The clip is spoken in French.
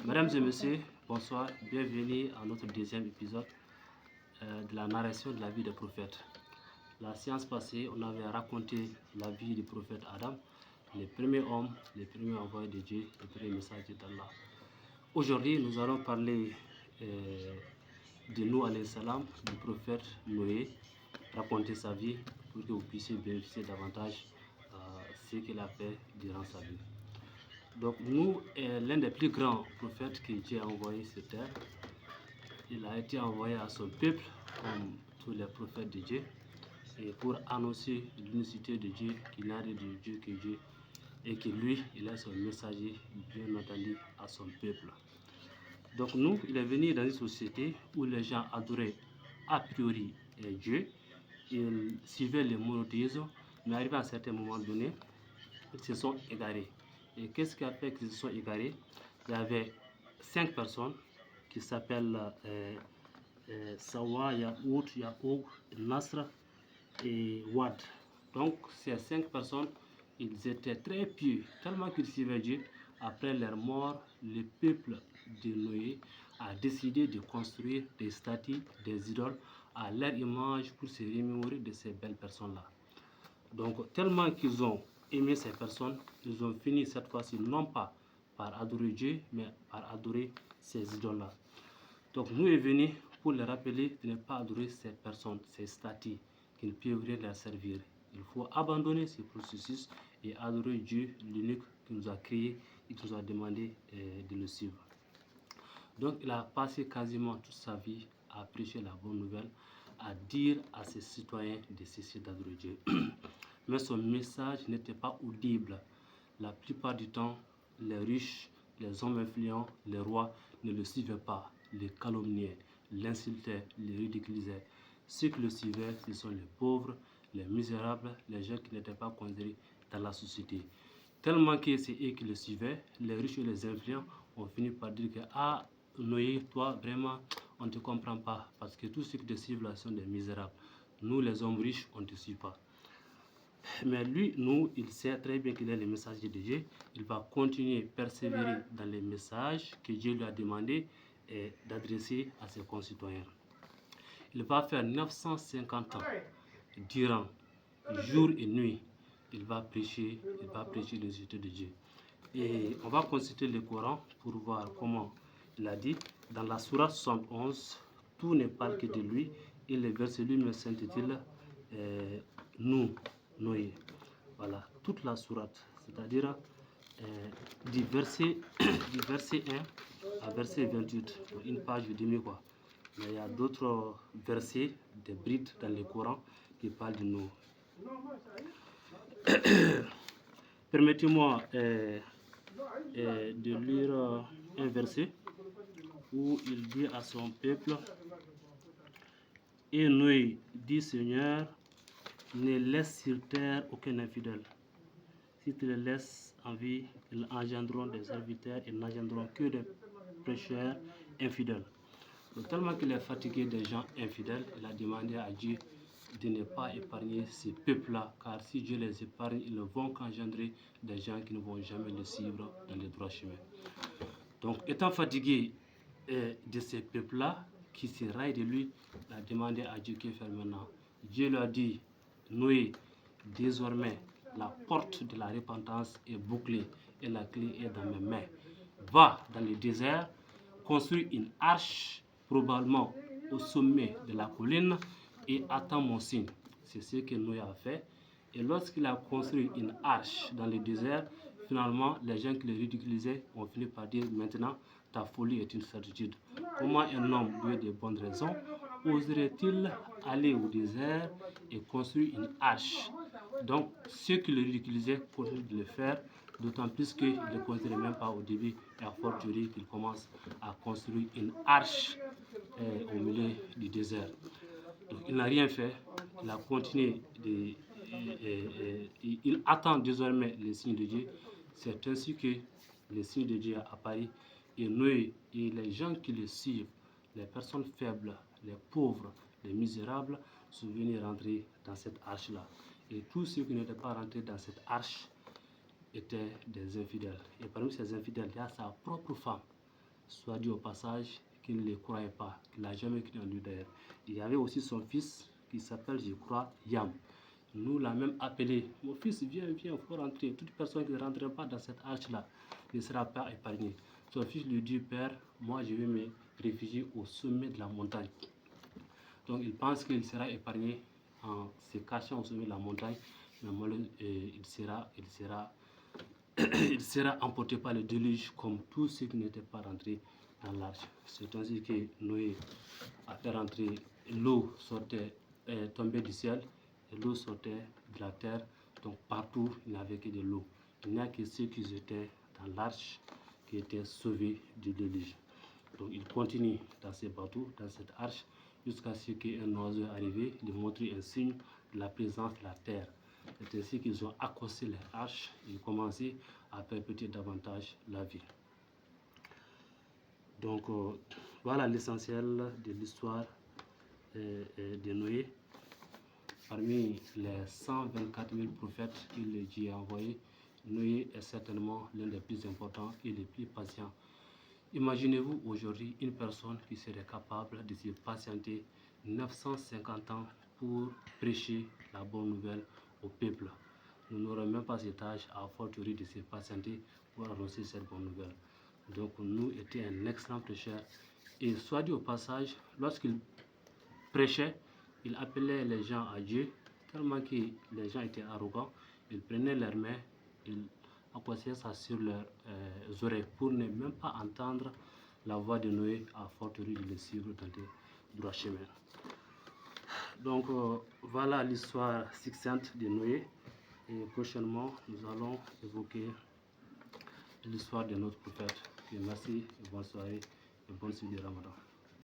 Mesdames et messieurs, bonsoir, bienvenue à notre deuxième épisode de la narration de la vie des prophètes. La séance passée, on avait raconté la vie du prophète Adam, le premier homme, le premier envoyé de Dieu, le premier messager d'Allah. Aujourd'hui, nous allons parler de Noé alayhi salam, du prophète Noé, raconter sa vie pour que vous puissiez bénéficier davantage ce qu'il a fait durant sa vie. Donc nous, l'un des plus grands prophètes que Dieu a envoyé sur terre, il a été envoyé à son peuple comme tous les prophètes de Dieu et pour annoncer l'unicité de Dieu, qu'il n'y a de Dieu que Dieu et que lui, il est son messager, bien entendu, à son peuple. Donc nous, il est venu dans une société où les gens adoraient a priori Dieu, ils suivaient le monothéisme, mais arrivé à un certain moment donné, ils se sont égarés. Et qu'est-ce qui a fait qu'ils se sont égarés? Il y avait 5 personnes qui s'appellent Sawa, Yaoud, Yaoub, Nasr et Wad. Donc ces 5 personnes, ils étaient très pieux, tellement qu'ils suivaient Dieu. Après leur mort, le peuple de Noé a décidé de construire des statues, des idoles à leur image pour se remémorer de ces belles personnes-là. Donc tellement qu'ils ont aimé ces personnes, ils ont fini cette fois-ci non pas par adorer Dieu, mais par adorer ces idoles-là. Donc nous est venu pour les rappeler de ne pas adorer ces personnes, ces statues, qui ne peuvent rien leur servir. Il faut abandonner ces processus et adorer Dieu, l'unique qui nous a créés et qui nous a demandé de le suivre. Donc il a passé quasiment toute sa vie à prêcher la bonne nouvelle, à dire à ses citoyens de cesser d'adorer Dieu. Mais son message n'était pas audible. La plupart du temps, les riches, les hommes influents, les rois ne le suivaient pas, les calomniaient, l'insultaient, les ridiculisaient. Ceux qui le suivaient, ce sont les pauvres, les misérables, les gens qui n'étaient pas considérés dans la société. Tellement que c'est eux qui le suivaient, les riches et les influents ont fini par dire que ah, Noé, toi vraiment, on ne te comprend pas parce que tous ceux qui te suivent là sont des misérables. Nous, les hommes riches, on ne te suit pas. Mais lui, il sait très bien qu'il est le messager de Dieu. Il va continuer, persévérer dans les messages que Dieu lui a demandé d'adresser à ses concitoyens. Il va faire 950 ans durant jour et nuit. Il va prêcher l'unicité de Dieu. Et on va consulter le Coran pour voir comment il a dit. Dans la sourate 71, tout ne parle que de lui. Et le verset lui-même s'intitule Nous, Noé. Voilà, toute la sourate, c'est-à-dire du verset 1 à verset 28, une page et demie quoi. Mais il y a d'autres versets, des brides dans le Coran qui parlent de nous. Permettez-moi de lire un verset où il dit à son peuple: Et Noé dit, Seigneur, ne laisse sur terre aucun infidèle. Si tu les laisses en vie, ils engendreront des serviteurs, ils n'engendreront que des prêcheurs infidèles. Donc, tellement qu'il est fatigué des gens infidèles, il a demandé à Dieu de ne pas épargner ces peuples-là, car si Dieu les épargne, ils ne vont qu'engendrer des gens qui ne vont jamais le suivre dans le droit chemin. Donc, étant fatigué de ces peuples-là, qui se raillent de lui, il a demandé à Dieu que faire maintenant. Dieu lui a dit, Noé, désormais, la porte de la repentance est bouclée et la clé est dans mes mains. Va dans le désert, construis une arche, probablement au sommet de la colline, et attends mon signe. C'est ce que Noé a fait. Et lorsqu'il a construit une arche dans le désert, finalement, les gens qui le ridiculisaient ont fini par dire maintenant, ta folie est une certitude. Comment un homme doué de bonnes raisons oserait-il aller au désert et construire une arche? Donc, ceux qui le ridiculisaient continuent de le faire, d'autant plus qu'ils ne le considéraient même pas au début, et à fortiori qu'il commence à construire une arche au milieu du désert. Donc, il n'a rien fait, il a continué il attend désormais les signes de Dieu. C'est ainsi que les signes de Dieu a apparu et Noé et les gens qui le suivent, les personnes faibles, les pauvres, les misérables, sont venus rentrer dans cette arche-là. Et tous ceux qui n'étaient pas rentrés dans cette arche, étaient des infidèles. Et parmi ces infidèles, il y a sa propre femme, soit dit au passage, qu'il ne les croyait pas, qu'il n'a jamais cru en lui d'ailleurs. Il y avait aussi son fils qui s'appelle, je crois, Yam. Nous l'a même appelé, mon fils, viens, il faut rentrer. Toute personne qui ne rentrerait pas dans cette arche-là ne sera pas épargnée. Son fils lui dit, Père, moi je vais me réfugier au sommet de la montagne. Donc il pense qu'il sera épargné en se cachant au sommet de la montagne, mais il sera emporté par le déluge comme tous ceux qui n'étaient pas rentrés dans l'arche. C'est ainsi que Noé a fait rentrer, l'eau sortait, tombait du ciel, et l'eau sortait de la terre, donc partout il n'y avait que de l'eau. Il n'y a que ceux qui étaient dans l'arche qui étaient sauvés du déluge. Donc il continue dans ces bateaux, dans cette arche, jusqu'à ce qu'un oiseau arrive, lui montre un signe de la présence de la terre. C'est ainsi qu'ils ont accosté les arches et commencé à perpétuer davantage la vie. Donc voilà l'essentiel de l'histoire de Noé. Parmi les 124 000 prophètes que Dieu a envoyés, Noé est certainement l'un des plus importants et les plus patients. Imaginez-vous aujourd'hui une personne qui serait capable de se patienter 950 ans pour prêcher la bonne nouvelle au peuple. Nous n'aurons même pas cet âge à fortiori de se patienter pour annoncer cette bonne nouvelle. Donc nous était un excellent prêcheur. Et soit dit au passage, lorsqu'il prêchait, il appelait les gens à Dieu, tellement que les gens étaient arrogants. Ils prenaient leurs mains, ils apposaient ça sur leurs oreilles pour ne même pas entendre la voix de Noé, à fortiori de le suivre dans le droit chemin. Donc voilà l'histoire succincte de Noé. Et prochainement, nous allons évoquer l'histoire de notre prophète. Et merci, bonne soirée et bonne suite de Ramadan.